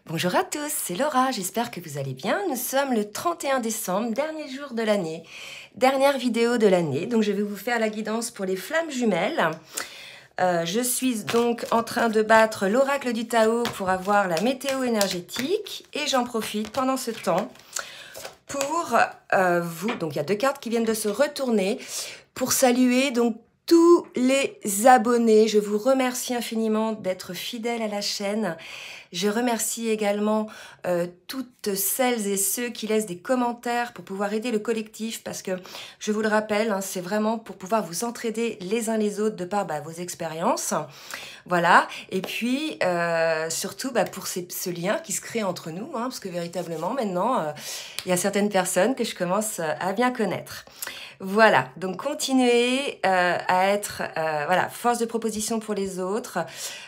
Bonjour à tous, c'est Laura, j'espère que vous allez bien. Nous sommes le 31 décembre, dernier jour de l'année, dernière vidéo de l'année. Donc je vais vous faire la guidance pour les flammes jumelles. Je suis donc en train de battre l'oracle du Tao pour avoir la météo énergétique. Et j'en profite pendant ce temps pour vous. Donc il y a deux cartes qui viennent de se retourner pour saluer donc tous les abonnés. Je vous remercie infiniment d'être fidèles à la chaîne. Je remercie également toutes celles et ceux qui laissent des commentaires pour pouvoir aider le collectif parce que, je vous le rappelle, hein, c'est vraiment pour pouvoir vous entraider les uns les autres de par vos expériences. Voilà, et puis surtout pour ce lien qui se crée entre nous, hein, parce que véritablement maintenant, il y a certaines personnes que je commence à bien connaître. Voilà, donc continuez à être force de proposition pour les autres.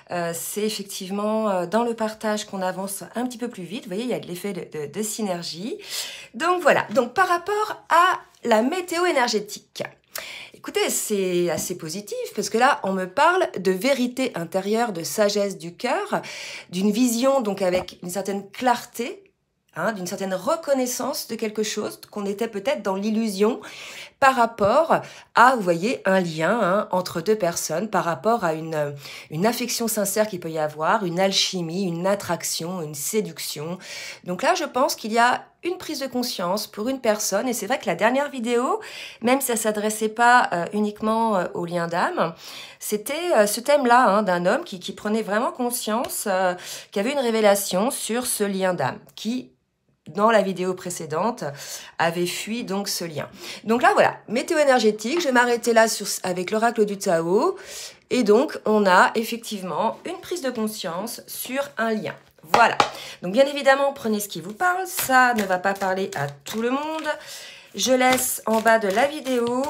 C'est effectivement dans le partage qu'on avance un petit peu plus vite. Vous voyez, il y a de l'effet de synergie. Donc voilà, donc par rapport à la météo énergétique. Écoutez, c'est assez positif parce que là, on me parle de vérité intérieure, de sagesse du cœur, d'une vision donc avec une certaine clarté, hein, d'une certaine reconnaissance de quelque chose, qu'on était peut-être dans l'illusion par rapport à, vous voyez, un lien entre deux personnes, par rapport à une affection sincère qu'il peut y avoir, une alchimie, une attraction, une séduction. Donc là, je pense qu'il y a une prise de conscience pour une personne, et c'est vrai que la dernière vidéo, même si ça ne s'adressait pas uniquement au lien d'âme, c'était ce thème-là d'un homme qui prenait vraiment conscience qu'il y avait une révélation sur ce lien d'âme, qui dans la vidéo précédente, avait fui donc ce lien. Donc là, voilà, météo énergétique, je vais m'arrêter là avec l'oracle du Tao, et donc on a effectivement une prise de conscience sur un lien. Voilà, donc bien évidemment, prenez ce qui vous parle, ça ne va pas parler à tout le monde. Je laisse en bas de la vidéo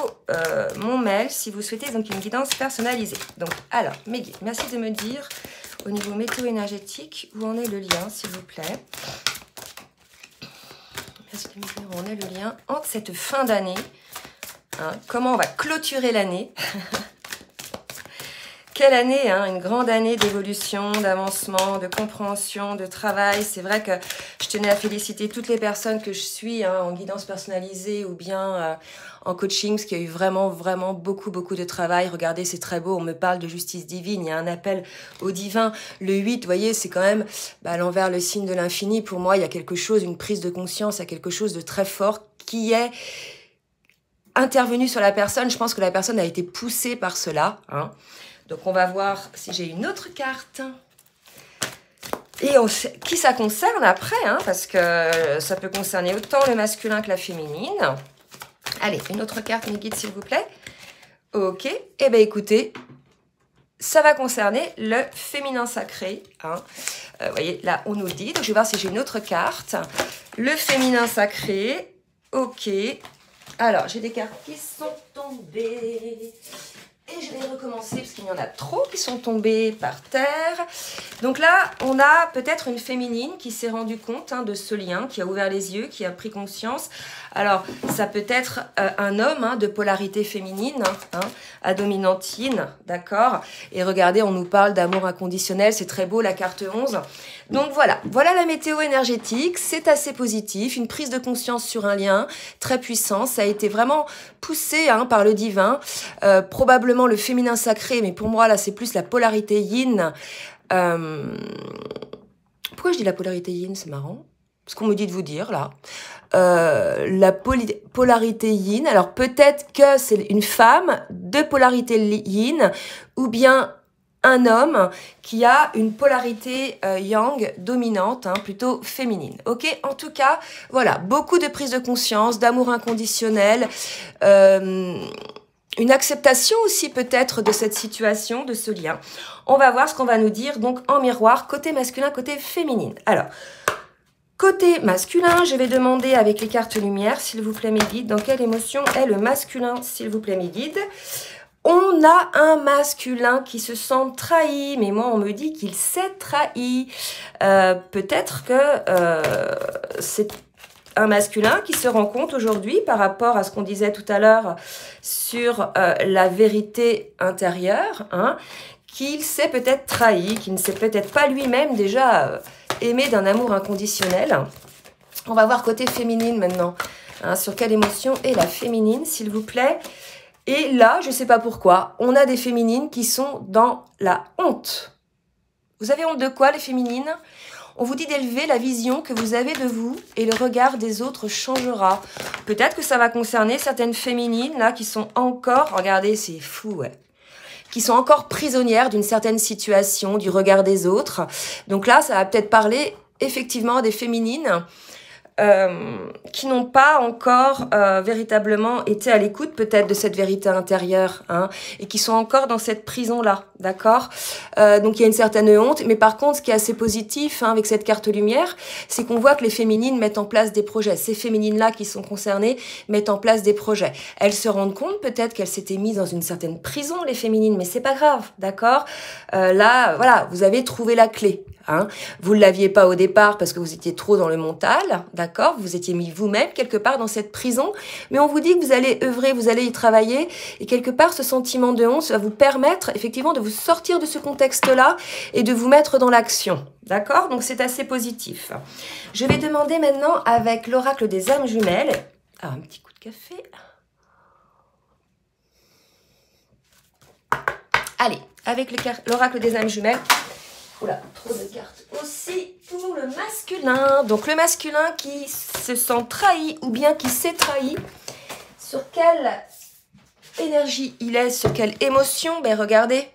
mon mail si vous souhaitez donc une guidance personnalisée. Donc alors, mes guides, merci de me dire au niveau météo énergétique où en est le lien, s'il vous plaît. Est-ce que on a le lien entre cette fin d'année, comment on va clôturer l'année. Quelle année, une grande année d'évolution, d'avancement, de compréhension, de travail. C'est vrai que je tenais à féliciter toutes les personnes que je suis en guidance personnalisée ou bien en coaching, parce qu'il y a eu vraiment beaucoup de travail. Regardez, c'est très beau, on me parle de justice divine, il y a un appel au divin. Le 8, vous voyez, c'est quand même l'envers, le signe de l'infini. Pour moi, il y a quelque chose, une prise de conscience, il y a quelque chose de très fort qui est intervenu sur la personne. Je pense que la personne a été poussée par cela, Donc, on va voir si j'ai une autre carte. Et qui ça concerne après, parce que ça peut concerner autant le masculin que la féminine. Allez, une autre carte, mes guides, s'il vous plaît. Ok. Eh bien, écoutez, ça va concerner le féminin sacré. Vous voyez, là, on nous le dit. Donc, je vais voir si j'ai une autre carte. Le féminin sacré. Ok. Alors, j'ai des cartes qui sont tombées. Et je vais recommencer parce qu'il y en a trop qui sont tombés par terre. Donc là, on a peut-être une féminine qui s'est rendue compte de ce lien, qui a ouvert les yeux, qui a pris conscience. Alors, ça peut être un homme de polarité féminine, à dominantine, d'accord. Et regardez, on nous parle d'amour inconditionnel, c'est très beau, la carte 11. Donc voilà la météo énergétique, c'est assez positif, une prise de conscience sur un lien très puissant. Ça a été vraiment poussé par le divin, probablement le féminin sacré, mais pour moi là c'est plus la polarité yin. Pourquoi je dis la polarité yin? C'est marrant. Ce qu'on me dit de vous dire là. La polarité yin, alors peut-être que c'est une femme de polarité yin ou bien un homme qui a une polarité yang dominante, plutôt féminine. Ok, en tout cas, voilà, beaucoup de prise de conscience, d'amour inconditionnel, une acceptation aussi peut-être de cette situation, de ce lien. On va voir ce qu'on va nous dire donc en miroir, côté masculin, côté féminine. Alors, côté masculin, je vais demander avec les cartes lumière, s'il vous plaît mes guides, dans quelle émotion est le masculin, s'il vous plaît mes guides. On a un masculin qui se sent trahi, mais moi on me dit qu'il s'est trahi. Peut-être que c'est un masculin qui se rend compte aujourd'hui par rapport à ce qu'on disait tout à l'heure sur la vérité intérieure, qu'il s'est peut-être trahi, qu'il ne s'est peut-être pas lui-même déjà aimé d'un amour inconditionnel. On va voir côté féminine maintenant. Hein, sur quelle émotion est la féminine, s'il vous plaît. Et là, je ne sais pas pourquoi, on a des féminines qui sont dans la honte. Vous avez honte de quoi, les féminines? On vous dit d'élever la vision que vous avez de vous et le regard des autres changera. Peut-être que ça va concerner certaines féminines là qui sont encore, regardez, c'est fou, ouais, qui sont encore prisonnières d'une certaine situation, du regard des autres. Donc là, ça va peut-être parler effectivement des féminines qui n'ont pas encore véritablement été à l'écoute peut-être de cette vérité intérieure, hein, et qui sont encore dans cette prison-là, d'accord? Donc il y a une certaine honte, mais par contre, ce qui est assez positif, hein, avec cette carte lumière, c'est qu'on voit que les féminines mettent en place des projets. Ces féminines-là qui sont concernées mettent en place des projets. Elles se rendent compte peut-être qu'elles s'étaient mises dans une certaine prison, les féminines, mais c'est pas grave, d'accord? Là, voilà, vous avez trouvé la clé. Hein. Vous ne l'aviez pas au départ parce que vous étiez trop dans le mental, d'accord? Vous étiez mis vous-même quelque part dans cette prison, mais on vous dit que vous allez œuvrer, vous allez y travailler, et quelque part ce sentiment de honte va vous permettre effectivement de vous sortir de ce contexte-là et de vous mettre dans l'action, d'accord? Donc c'est assez positif. Je vais demander maintenant avec l'oracle des âmes jumelles, un petit coup de café. Allez, avec l'oracle des âmes jumelles. Oula, trop de cartes aussi pour le masculin. Donc le masculin qui se sent trahi ou bien qui s'est trahi. Sur quelle énergie il est, sur quelle émotion? Ben regardez,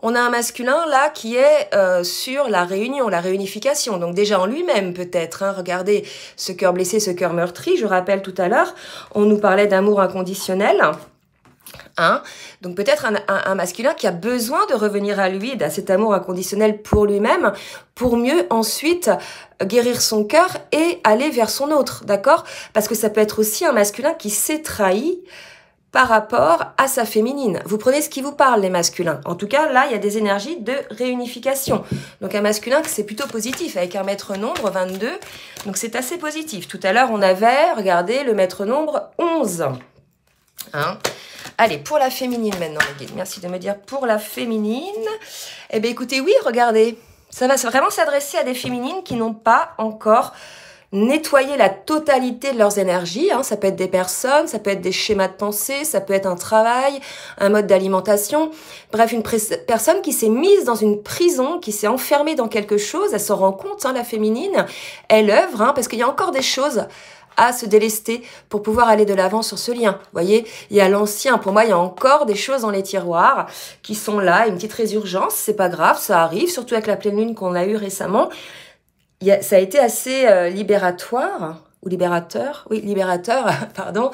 on a un masculin là qui est sur la réunion, la réunification. Donc déjà en lui-même peut-être. Hein, regardez ce cœur blessé, ce cœur meurtri. Je rappelle tout à l'heure, on nous parlait d'amour inconditionnel. Hein? Donc peut-être un masculin qui a besoin de revenir à lui, à cet amour inconditionnel pour lui-même, pour mieux ensuite guérir son cœur et aller vers son autre, d'accord? Parce que ça peut être aussi un masculin qui s'est trahi par rapport à sa féminine. Vous prenez ce qui vous parle, les masculins. En tout cas, là, il y a des énergies de réunification. Donc un masculin, c'est plutôt positif, avec un maître nombre, 22. Donc c'est assez positif. Tout à l'heure, on avait, regardez, le maître nombre, 11. Hein? Allez, pour la féminine maintenant, les guides. Merci de me dire pour la féminine. Eh bien, écoutez, oui, regardez. Ça va vraiment s'adresser à des féminines qui n'ont pas encore nettoyé la totalité de leurs énergies. Hein. Ça peut être des personnes, ça peut être des schémas de pensée, ça peut être un travail, un mode d'alimentation. Bref, une personne qui s'est mise dans une prison, qui s'est enfermée dans quelque chose. Elle s'en rend compte, hein, la féminine. Elle œuvre, hein, parce qu'il y a encore des choses à se délester pour pouvoir aller de l'avant sur ce lien. Vous voyez, il y a l'ancien. Pour moi, il y a encore des choses dans les tiroirs qui sont là. Une petite résurgence, c'est pas grave, ça arrive, surtout avec la pleine lune qu'on a eue récemment. Ça a été assez libératoire, ou libérateur, oui, libérateur, pardon,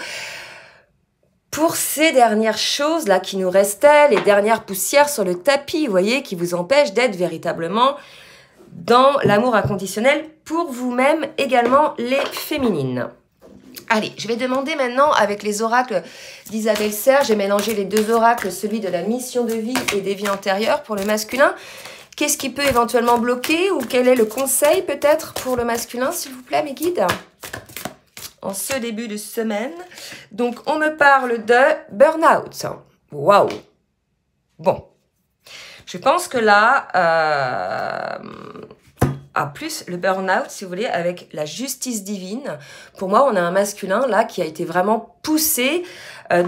pour ces dernières choses là qui nous restaient, les dernières poussières sur le tapis, vous voyez, qui vous empêchent d'être véritablement dans l'amour inconditionnel pour vous-même également, les féminines. Allez, je vais demander maintenant avec les oracles d'Isabelle Serre, j'ai mélangé les deux oracles, celui de la mission de vie et des vies antérieures pour le masculin. Qu'est-ce qui peut éventuellement bloquer ou quel est le conseil peut-être pour le masculin, s'il vous plaît, mes guides, en ce début de semaine? Donc, on me parle de burn-out. Waouh! Bon. Je pense que là, plus le burn-out, si vous voulez, avec la justice divine, pour moi, on a un masculin là qui a été vraiment poussé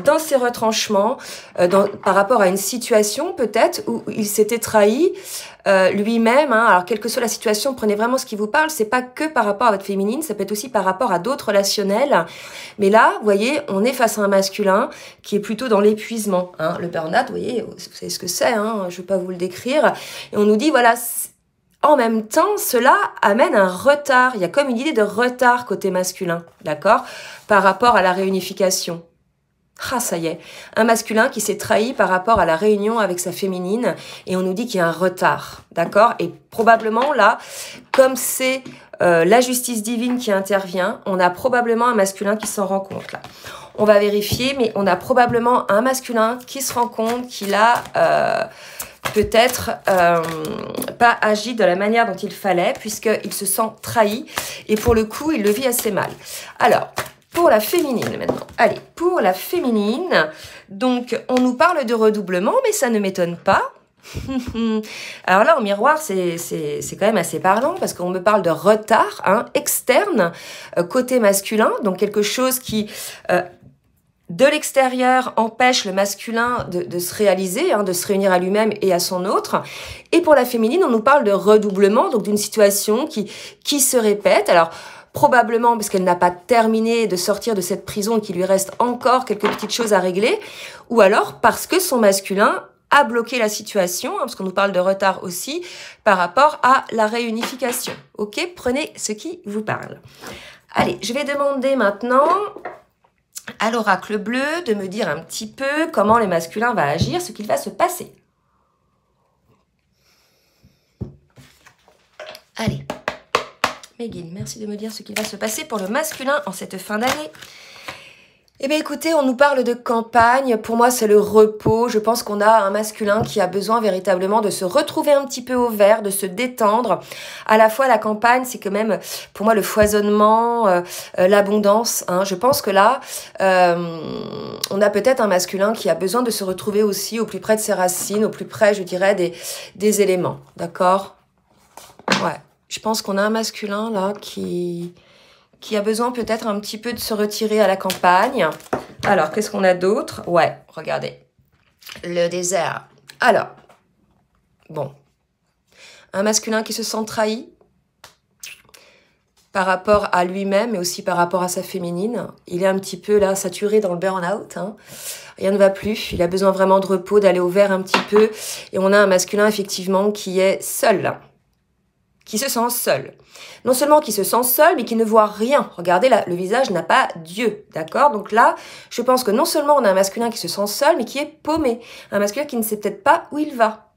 dans ses retranchements, par rapport à une situation peut-être où il s'était trahi lui-même. Hein. Alors, quelle que soit la situation, prenez vraiment ce qui vous parle. C'est pas que par rapport à votre féminine, ça peut être aussi par rapport à d'autres relationnels. Mais là, vous voyez, on est face à un masculin qui est plutôt dans l'épuisement. Hein. Le burn-out, vous voyez, vous savez ce que c'est, hein, je ne vais pas vous le décrire. Et on nous dit, voilà, en même temps, cela amène un retard. Il y a comme une idée de retard côté masculin, d'accord, par rapport à la réunification. Ah, ça y est, un masculin qui s'est trahi par rapport à la réunion avec sa féminine et on nous dit qu'il y a un retard, d'accord? Et probablement là, comme c'est la justice divine qui intervient, on a probablement un masculin qui s'en rend compte là. On va vérifier, mais on a probablement un masculin qui se rend compte qu'il a peut-être pas agi de la manière dont il fallait puisqu'il se sent trahi et pour le coup, il le vit assez mal. Alors, pour la féminine maintenant. Allez, pour la féminine, donc on nous parle de redoublement, mais ça ne m'étonne pas. Alors là, au miroir, c'est quand même assez parlant parce qu'on me parle de retard externe, côté masculin, donc quelque chose qui, de l'extérieur, empêche le masculin de se réaliser, de se réunir à lui-même et à son autre. Et pour la féminine, on nous parle de redoublement, donc d'une situation qui se répète. Alors, probablement parce qu'elle n'a pas terminé de sortir de cette prison et qu'il lui reste encore quelques petites choses à régler, ou alors parce que son masculin a bloqué la situation, parce qu'on nous parle de retard aussi, par rapport à la réunification. Ok, prenez ce qui vous parle. Allez, je vais demander maintenant à l'oracle bleu de me dire un petit peu comment le masculin va agir, ce qu'il va se passer. Allez. Mes guides, merci de me dire ce qui va se passer pour le masculin en cette fin d'année. Eh bien écoutez, on nous parle de campagne. Pour moi, c'est le repos. Je pense qu'on a un masculin qui a besoin véritablement de se retrouver un petit peu au vert, de se détendre. À la fois, la campagne, c'est quand même, pour moi, le foisonnement, l'abondance. Je pense que là, on a peut-être un masculin qui a besoin de se retrouver aussi au plus près de ses racines, au plus près, je dirais, des éléments. D'accord ? Ouais. Je pense qu'on a un masculin là qui a besoin peut-être un petit peu de se retirer à la campagne. Alors, qu'est-ce qu'on a d'autre? Ouais, regardez. Le désert. Alors, bon. Un masculin qui se sent trahi par rapport à lui-même et aussi par rapport à sa féminine. Il est un petit peu là saturé dans le burn-out. Rien ne va plus. Il a besoin vraiment de repos, d'aller au vert un petit peu. Et on a un masculin effectivement qui est seul. Qui se sent seul. Non seulement qui se sent seul, mais qui ne voit rien. Regardez, là, le visage n'a pas d'yeux, d'accord? Donc là, je pense que non seulement on a un masculin qui se sent seul, mais qui est paumé. Un masculin qui ne sait peut-être pas où il va.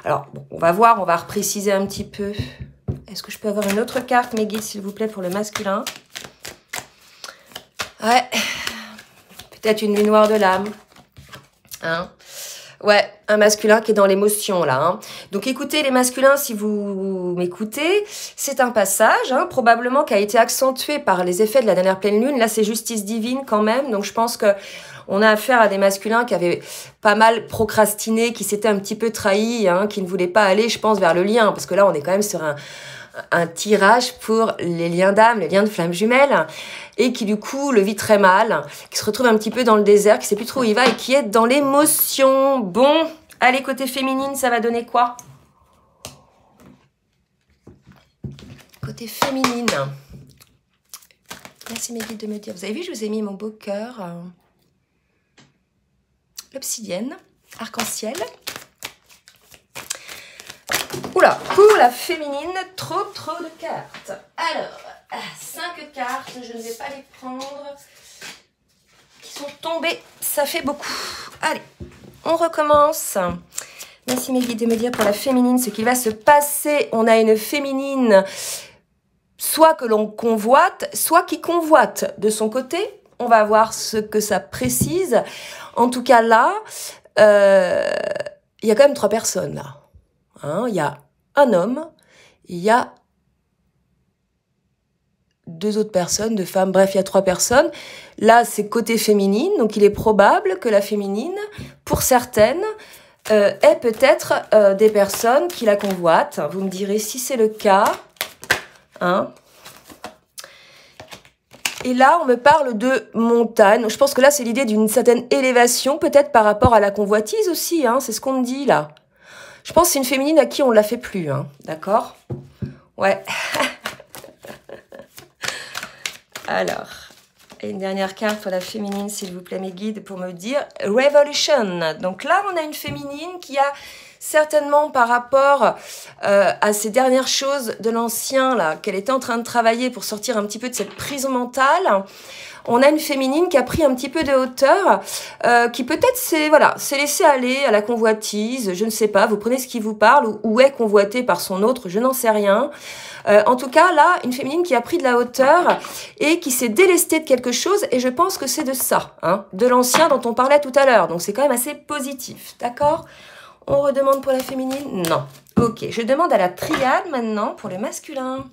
Alors, bon, on va voir, on va repréciser un petit peu. Est-ce que je peux avoir une autre carte, mes guides, s'il vous plaît, pour le masculin? Ouais. Peut-être une nuit noire de l'âme. Ouais, un masculin qui est dans l'émotion, là. Donc, écoutez, les masculins, si vous m'écoutez, c'est un passage, probablement qui a été accentué par les effets de la dernière pleine lune. Là, c'est justice divine quand même. Donc, je pense que on a affaire à des masculins qui avaient pas mal procrastiné, qui s'étaient un petit peu trahis, qui ne voulaient pas aller, je pense, vers le lien. Parce que là, on est quand même sur un tirage pour les liens d'âme, les liens de flammes jumelles, et qui du coup le vit très mal, qui se retrouve un petit peu dans le désert, qui sait plus trop où il va et qui est dans l'émotion. Bon, allez, côté féminine, ça va donner quoi? Côté féminine. Merci mes guides de me dire. Vous avez vu, je vous ai mis mon beau cœur. L'obsidienne, arc-en-ciel. Oula, pour la féminine, trop de cartes. Alors, 5 cartes, je ne vais pas les prendre. Qui sont tombées, ça fait beaucoup. Allez, on recommence. Merci mes guides de me dire pour la féminine ce qui va se passer. On a une féminine, soit que l'on convoite, soit qui convoite de son côté. On va voir ce que ça précise. En tout cas là, il y a quand même 3 personnes là. Il y a un homme, il y a 2 autres personnes, 2 femmes, bref, il y a 3 personnes. Là, c'est côté féminine, donc il est probable que la féminine, pour certaines, ait peut-être des personnes qui la convoitent. Vous me direz si c'est le cas. Et là, on me parle de montagne. Je pense que là, c'est l'idée d'une certaine élévation, peut-être par rapport à la convoitise aussi. C'est ce qu'on me dit là. Je pense que c'est une féminine à qui on ne la fait plus, d'accord? Ouais. Alors, une dernière carte pour la féminine, s'il vous plaît, mes guides, pour me dire Revolution. Donc là, on a une féminine qui a certainement par rapport à ces dernières choses de l'ancien, là, qu'elle était en train de travailler pour sortir un petit peu de cette prison mentale. On a une féminine qui a pris un petit peu de hauteur, qui peut-être s'est laissée aller à la convoitise, je ne sais pas, vous prenez ce qui vous parle, ou est convoitée par son autre, je n'en sais rien. En tout cas, là, une féminine qui a pris de la hauteur et qui s'est délestée de quelque chose, et je pense que c'est de ça, de l'ancien dont on parlait tout à l'heure. Donc c'est quand même assez positif, d'accord? On redemande pour la féminine? Non. Ok, je demande à la triade maintenant pour le masculin.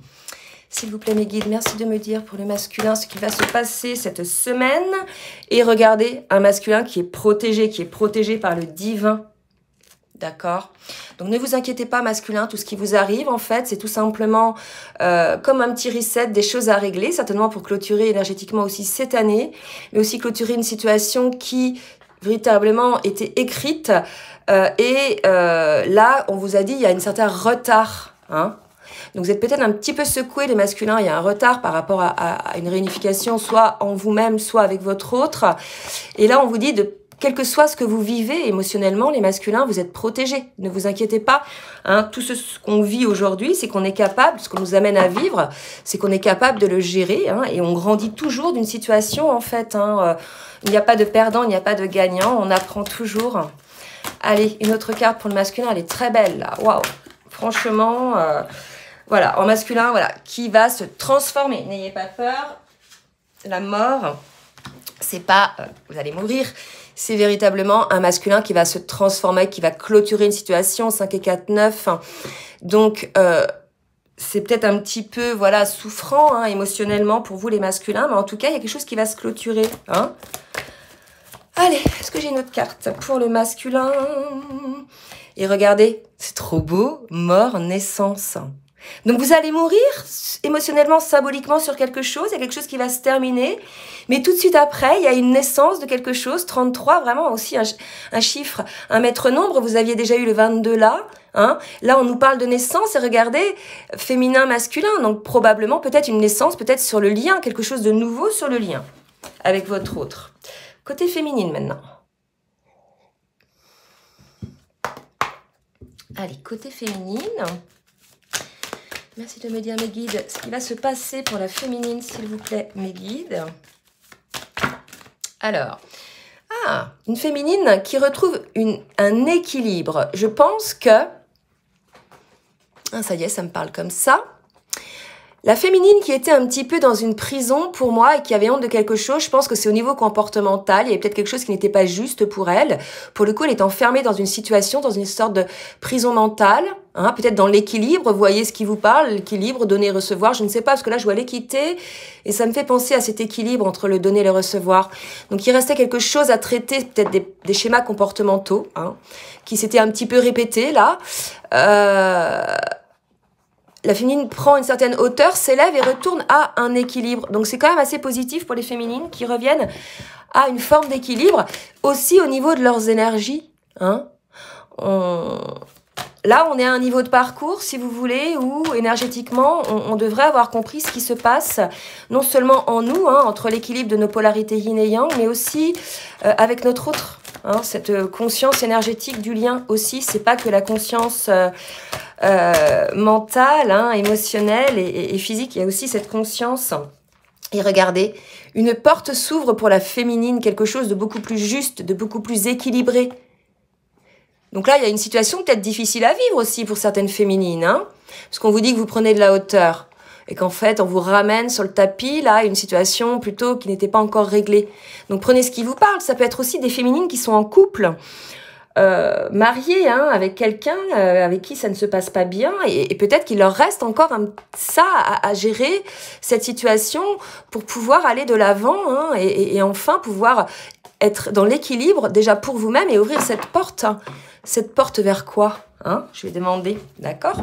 S'il vous plaît, mes guides, merci de me dire pour le masculin ce qui va se passer cette semaine. Et regardez, un masculin qui est protégé par le divin. D'accord? Donc ne vous inquiétez pas, masculin, tout ce qui vous arrive, en fait, c'est tout simplement comme un petit reset, des choses à régler, certainement pour clôturer énergétiquement aussi cette année, mais aussi clôturer une situation qui véritablement était écrite. Là, on vous a dit, il y a un certain retard, hein? Donc vous êtes peut-être un petit peu secoué, les masculins, il y a un retard par rapport à une réunification, soit en vous-même, soit avec votre autre. Et là, on vous dit quel que soit ce que vous vivez émotionnellement, les masculins, vous êtes protégés. Ne vous inquiétez pas. Hein, tout ce qu'on vit aujourd'hui, c'est qu'on est capable, ce qu'on nous amène à vivre, c'est qu'on est capable de le gérer. Hein, et on grandit toujours d'une situation, en fait. Hein, il n'y a pas de perdant, il n'y a pas de gagnant. On apprend toujours. Allez, une autre carte pour le masculin. Elle est très belle, là. Waouh. Franchement, voilà, en masculin, voilà, qui va se transformer. N'ayez pas peur. La mort, c'est pas vous allez mourir. C'est véritablement un masculin qui va se transformer, qui va clôturer une situation, 5 et 4, 9. Donc, c'est peut-être un petit peu, voilà, souffrant, hein, émotionnellement pour vous les masculins, mais en tout cas, il y a quelque chose qui va se clôturer. Hein. Allez, est-ce que j'ai une autre carte pour le masculin? Et regardez, c'est trop beau, mort, naissance. Donc vous allez mourir émotionnellement, symboliquement sur quelque chose, il y a quelque chose qui va se terminer, mais tout de suite après, il y a une naissance de quelque chose, 33, vraiment aussi un chiffre, un maître nombre, vous aviez déjà eu le 22 là, hein. Là on nous parle de naissance et regardez, féminin, masculin, donc probablement peut-être une naissance, peut-être sur le lien, quelque chose de nouveau sur le lien avec votre autre. Côté féminine maintenant. Allez, côté féminine... Merci de me dire, mes guides, ce qui va se passer pour la féminine, s'il vous plaît, mes guides. Alors, une féminine qui retrouve un équilibre. Je pense que... ça y est, ça me parle comme ça. La féminine qui était un petit peu dans une prison pour moi et qui avait honte de quelque chose, je pense que c'est au niveau comportemental. Il y avait peut-être quelque chose qui n'était pas juste pour elle. Pour le coup, elle est enfermée dans une situation, dans une sorte de prison mentale. Hein, peut-être dans l'équilibre, vous voyez ce qui vous parle, l'équilibre, donner, recevoir, je ne sais pas, parce que là, je vois l'équité, et ça me fait penser à cet équilibre entre le donner et le recevoir. Donc, il restait quelque chose à traiter, peut-être des schémas comportementaux, hein, qui s'étaient un petit peu répétés, là. La féminine prend une certaine hauteur, s'élève et retourne à un équilibre. Donc, c'est quand même assez positif pour les féminines qui reviennent à une forme d'équilibre, aussi au niveau de leurs énergies. Hein. Là, on est à un niveau de parcours, si vous voulez, où énergétiquement, on devrait avoir compris ce qui se passe, non seulement en nous, hein, entre l'équilibre de nos polarités yin et yang, mais aussi avec notre autre. Hein, cette conscience énergétique du lien aussi, c'est pas que la conscience mentale, hein, émotionnelle et physique, il y a aussi cette conscience. Et regardez, une porte s'ouvre pour la féminine, quelque chose de beaucoup plus juste, de beaucoup plus équilibré. Donc là, il y a une situation peut-être difficile à vivre aussi pour certaines féminines, hein, parce qu'on vous dit que vous prenez de la hauteur et qu'en fait, on vous ramène sur le tapis, là, une situation plutôt qui n'était pas encore réglée. Donc prenez ce qui vous parle. Ça peut être aussi des féminines qui sont en couple, mariées, hein, avec quelqu'un avec qui ça ne se passe pas bien, et peut-être qu'il leur reste encore ça à gérer, cette situation, pour pouvoir aller de l'avant, hein, et enfin pouvoir être dans l'équilibre déjà pour vous-même et ouvrir cette porte. Hein. Cette porte vers quoi, hein? Je vais demander, d'accord?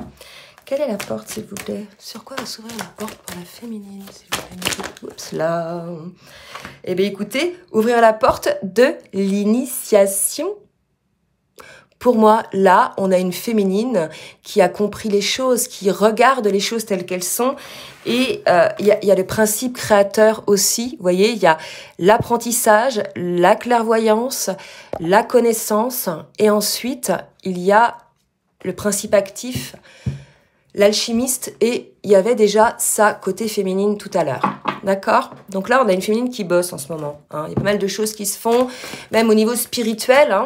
Quelle est la porte, s'il vous plaît? Sur quoi va s'ouvrir la porte pour la féminine, s'il vous plaît? Oups, là. Eh bien, écoutez, ouvrir la porte de l'initiation. Pour moi, là, on a une féminine qui a compris les choses, qui regarde les choses telles qu'elles sont. Et il y a le principe créateur aussi. Vous voyez, il y a l'apprentissage, la clairvoyance, la connaissance. Et ensuite, il y a le principe actif, l'alchimiste. Et il y avait déjà ça côté féminine tout à l'heure. D'accord? Donc là, on a une féminine qui bosse en ce moment. Hein. Il y a pas mal de choses qui se font, même au niveau spirituel, hein.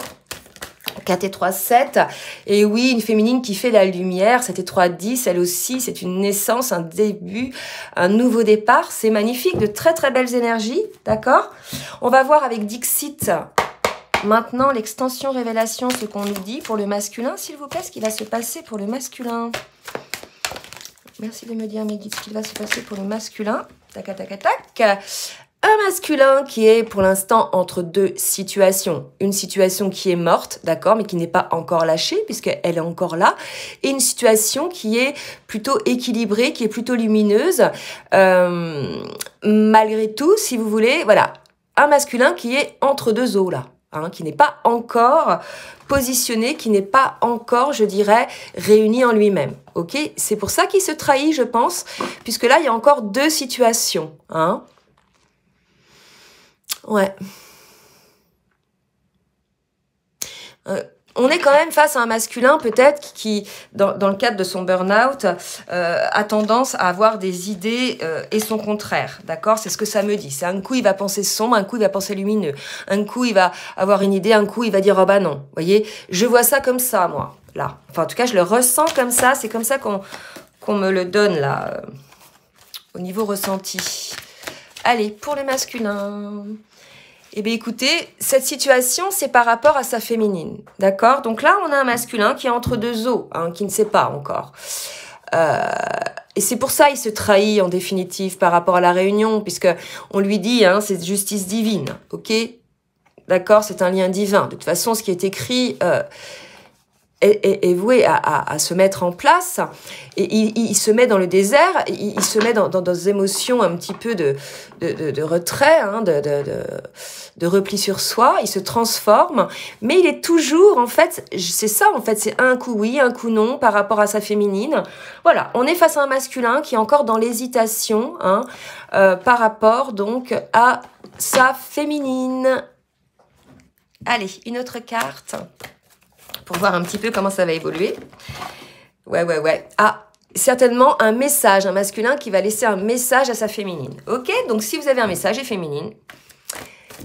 4 et 3, 7. Et oui, une féminine qui fait la lumière, 7 et 3, 10, elle aussi, c'est une naissance, un début, un nouveau départ. C'est magnifique, de très très belles énergies, d'accord? On va voir avec Dixit, maintenant, l'extension révélation, ce qu'on nous dit pour le masculin, s'il vous plaît, ce qui va se passer pour le masculin. Merci de me dire, mes guides, ce qui va se passer pour le masculin. Tac, tac, tac, tac. un masculin qui est pour l'instant entre deux situations. Une situation qui est morte, d'accord, mais qui n'est pas encore lâchée puisqu'elle est encore là. Et une situation qui est plutôt équilibrée, qui est plutôt lumineuse. Malgré tout, si vous voulez, voilà, un masculin qui est entre deux eaux là. Hein, qui n'est pas encore positionné, qui n'est pas encore, je dirais, réuni en lui-même. Ok, c'est pour ça qu'il se trahit, je pense, puisque là, il y a encore deux situations. Hein. Ouais. On est quand même face à un masculin peut-être qui, dans le cadre de son burn-out, a tendance à avoir des idées et son contraire, d'accord? C'est ce que ça me dit. C'est un coup, il va penser sombre, un coup, il va penser lumineux. Un coup, il va avoir une idée, un coup, il va dire « Oh bah non ». Vous voyez? Je vois ça comme ça, moi, là. Enfin, en tout cas, je le ressens comme ça. C'est comme ça qu'on me le donne, là, au niveau ressenti. Allez, pour le masculin... Eh bien, écoutez, cette situation, c'est par rapport à sa féminine, d'accord? Donc là, on a un masculin qui est entre deux eaux, hein, qui ne sait pas encore. Et c'est pour ça il se trahit, en définitive, par rapport à la réunion, puisque on lui dit, hein, c'est justice divine, ok? D'accord? C'est un lien divin. De toute façon, ce qui est écrit... est voué à se mettre en place, et il se met dans le désert, il se met dans des émotions un petit peu de retrait, hein, de repli sur soi, il se transforme, mais il est toujours, en fait, c'est ça, en fait, c'est un coup oui, un coup non, par rapport à sa féminine. Voilà, on est face à un masculin qui est encore dans l'hésitation, hein, par rapport, donc, à sa féminine. Allez, une autre carte pour voir un petit peu comment ça va évoluer. Ouais. Ah, certainement un message, un masculin qui va laisser un message à sa féminine. Ok? Donc, si vous avez un message et féminine,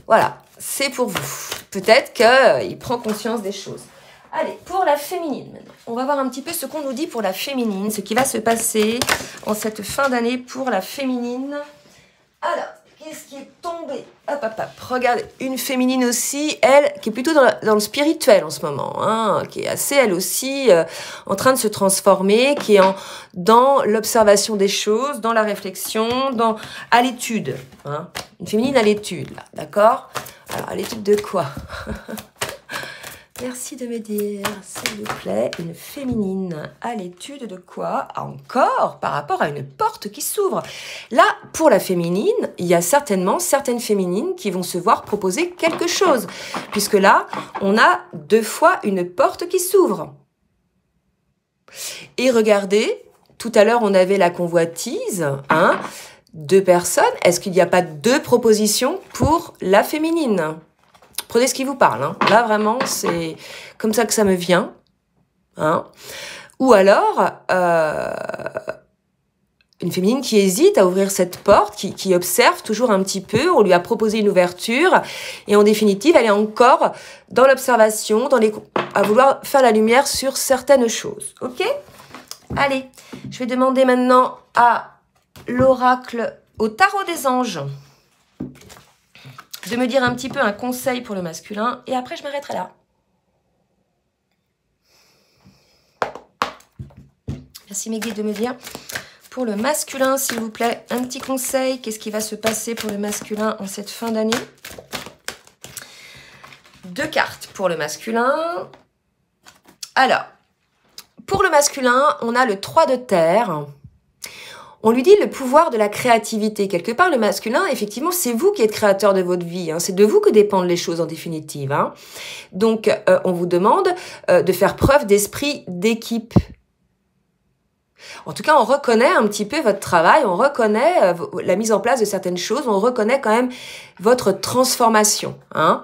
voilà, c'est pour vous. Peut-être qu'il prend conscience des choses. Allez, pour la féminine, maintenant. On va voir un petit peu ce qu'on nous dit pour la féminine, ce qui va se passer en cette fin d'année pour la féminine. Alors, qu'est-ce qui est tombé? Hop. Regardez, une féminine aussi, elle, qui est plutôt dans le spirituel en ce moment, hein, qui est assez, elle aussi, en train de se transformer, qui est dans l'observation des choses, dans la réflexion, à l'étude. Hein. Une féminine à l'étude, là, d'accord? Alors, à l'étude de quoi? Merci de me dire, s'il vous plaît, une féminine à l'étude de quoi? Encore par rapport à une porte qui s'ouvre. Là, pour la féminine, il y a certainement certaines féminines qui vont se voir proposer quelque chose. Puisque là, on a deux fois une porte qui s'ouvre. Et regardez, tout à l'heure, on avait la convoitise, hein, deux personnes. Est-ce qu'il n'y a pas deux propositions pour la féminine? Prenez ce qui vous parle. Hein. Là, vraiment, c'est comme ça que ça me vient. Hein. Ou alors, une féminine qui hésite à ouvrir cette porte, qui observe toujours un petit peu. On lui a proposé une ouverture. Et en définitive, elle est encore dans l'observation, à vouloir faire la lumière sur certaines choses. OK? Allez, je vais demander maintenant à l'oracle, au tarot des anges, de me dire un petit peu un conseil pour le masculin, et après je m'arrêterai là. Merci mes guides de me dire, pour le masculin, s'il vous plaît, un petit conseil, qu'est-ce qui va se passer pour le masculin en cette fin d'année? Deux cartes pour le masculin. Alors, pour le masculin, on a le 3 de terre. On lui dit le pouvoir de la créativité. Quelque part, le masculin, effectivement, c'est vous qui êtes créateur de votre vie. Hein. C'est de vous que dépendent les choses en définitive. Hein. Donc, on vous demande de faire preuve d'esprit d'équipe. En tout cas, on reconnaît un petit peu votre travail, on reconnaît la mise en place de certaines choses, on reconnaît quand même votre transformation. Hein.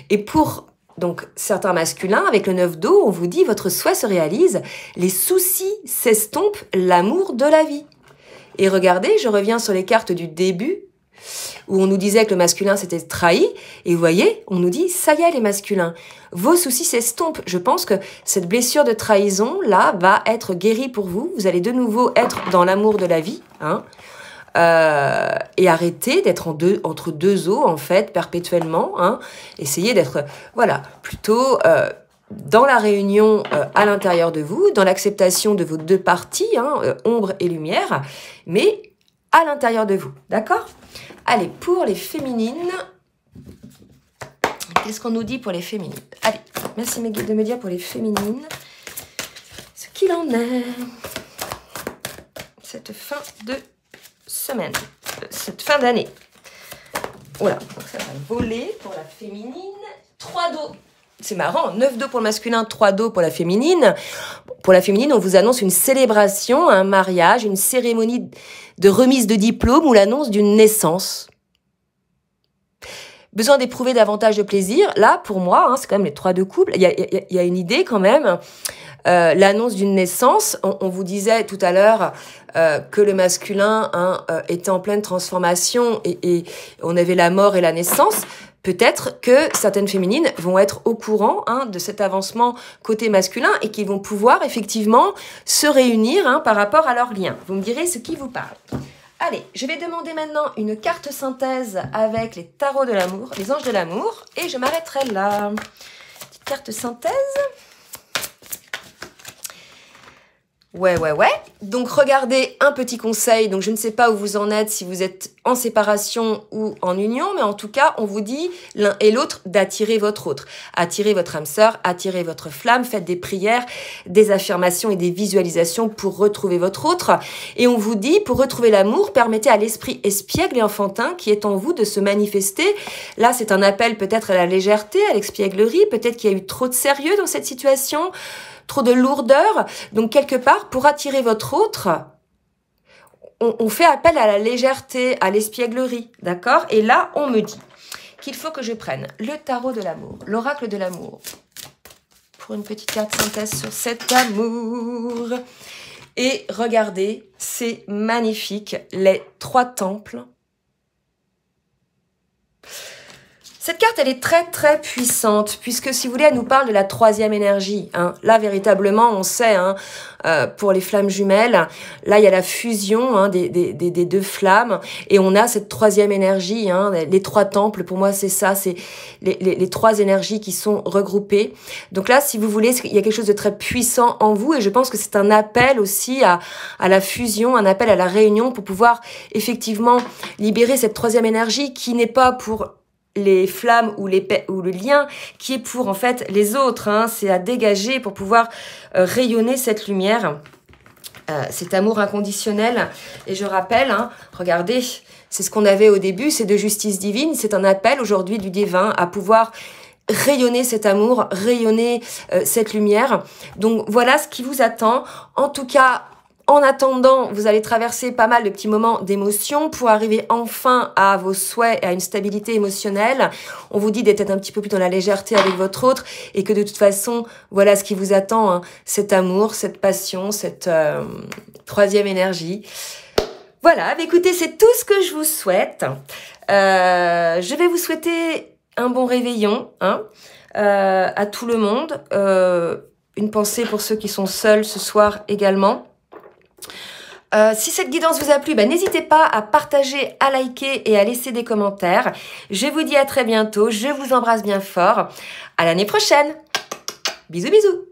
Et pour... Donc, certains masculins, avec le 9 d'eau, on vous dit votre souhait se réalise, les soucis s'estompent, l'amour de la vie. Et regardez, je reviens sur les cartes du début, où on nous disait que le masculin s'était trahi, et vous voyez, on nous dit, ça y est les masculins, vos soucis s'estompent. Je pense que cette blessure de trahison, là, va être guérie pour vous. Vous allez de nouveau être dans l'amour de la vie, hein, et arrêter d'être entre deux eaux, en fait, perpétuellement, hein, essayez d'être, voilà, plutôt... dans la réunion à l'intérieur de vous, dans l'acceptation de vos deux parties, hein, ombre et lumière, mais à l'intérieur de vous, d'accord? Allez, pour les féminines, qu'est-ce qu'on nous dit pour les féminines? Allez, merci mes guides de me dire pour les féminines ce qu'il en est. Cette fin de semaine, cette fin d'année. Voilà, donc ça va voler pour la féminine. 3 dos. C'est marrant, 9 dos pour le masculin, 3 dos pour la féminine. Pour la féminine, on vous annonce une célébration, un mariage, une cérémonie de remise de diplôme ou l'annonce d'une naissance. Besoin d'éprouver davantage de plaisir. Là, pour moi, c'est quand même les 3 de couple. Il y a une idée quand même. L'annonce d'une naissance, on vous disait tout à l'heure que le masculin était en pleine transformation et on avait la mort et la naissance. Peut-être que certaines féminines vont être au courant de cet avancement côté masculin et qui vont pouvoir effectivement se réunir par rapport à leur lien. Vous me direz ce qui vous parle. Allez, je vais demander maintenant une carte synthèse avec les tarots de l'amour, les anges de l'amour, et je m'arrêterai là. Petite carte synthèse. Ouais. Donc, regardez un petit conseil. Donc, je ne sais pas où vous en êtes, si vous êtes en séparation ou en union, mais en tout cas, on vous dit l'un et l'autre d'attirer votre autre. Attirez votre âme sœur, attirez votre flamme, faites des prières, des affirmations et des visualisations pour retrouver votre autre. Et on vous dit, pour retrouver l'amour, permettez à l'esprit espiègle et enfantin qui est en vous de se manifester. Là, c'est un appel peut-être à la légèreté, à l'expièglerie. Peut-être qu'il y a eu trop de sérieux dans cette situation. Trop de lourdeur. Donc, quelque part, pour attirer votre autre, on fait appel à la légèreté, à l'espièglerie, d'accord? Et là, on me dit qu'il faut que je prenne le tarot de l'amour, l'oracle de l'amour, pour une petite carte synthèse sur cet amour. Et regardez, c'est magnifique, les 3 temples. Cette carte, elle est très, très puissante, puisque, si vous voulez, elle nous parle de la 3e énergie. Là, véritablement, on sait, pour les flammes jumelles, là, il y a la fusion des 2 flammes, et on a cette 3e énergie, les 3 temples, pour moi, c'est ça, c'est les 3 énergies qui sont regroupées. Donc là, si vous voulez, il y a quelque chose de très puissant en vous, et je pense que c'est un appel aussi à la fusion, un appel à la réunion, pour pouvoir, effectivement, libérer cette 3e énergie, qui n'est pas pour les flammes ou le lien, qui est pour en fait les autres, c'est à dégager pour pouvoir rayonner cette lumière, cet amour inconditionnel. Et je rappelle, regardez, c'est ce qu'on avait au début, c'est de justice divine, c'est un appel aujourd'hui du divin à pouvoir rayonner cet amour, rayonner cette lumière. Donc voilà ce qui vous attend. En tout cas, en attendant, vous allez traverser pas mal de petits moments d'émotion pour arriver enfin à vos souhaits et à une stabilité émotionnelle. On vous dit d'être un petit peu plus dans la légèreté avec votre autre et que de toute façon, voilà ce qui vous attend, cet amour, cette passion, cette 3e énergie. Voilà, écoutez, c'est tout ce que je vous souhaite. Je vais vous souhaiter un bon réveillon à tout le monde. Une pensée pour ceux qui sont seuls ce soir également. Si cette guidance vous a plu, n'hésitez pas à partager, à liker et à laisser des commentaires. Je vous dis à très bientôt, je vous embrasse bien fort. À l'année prochaine. Bisous bisous.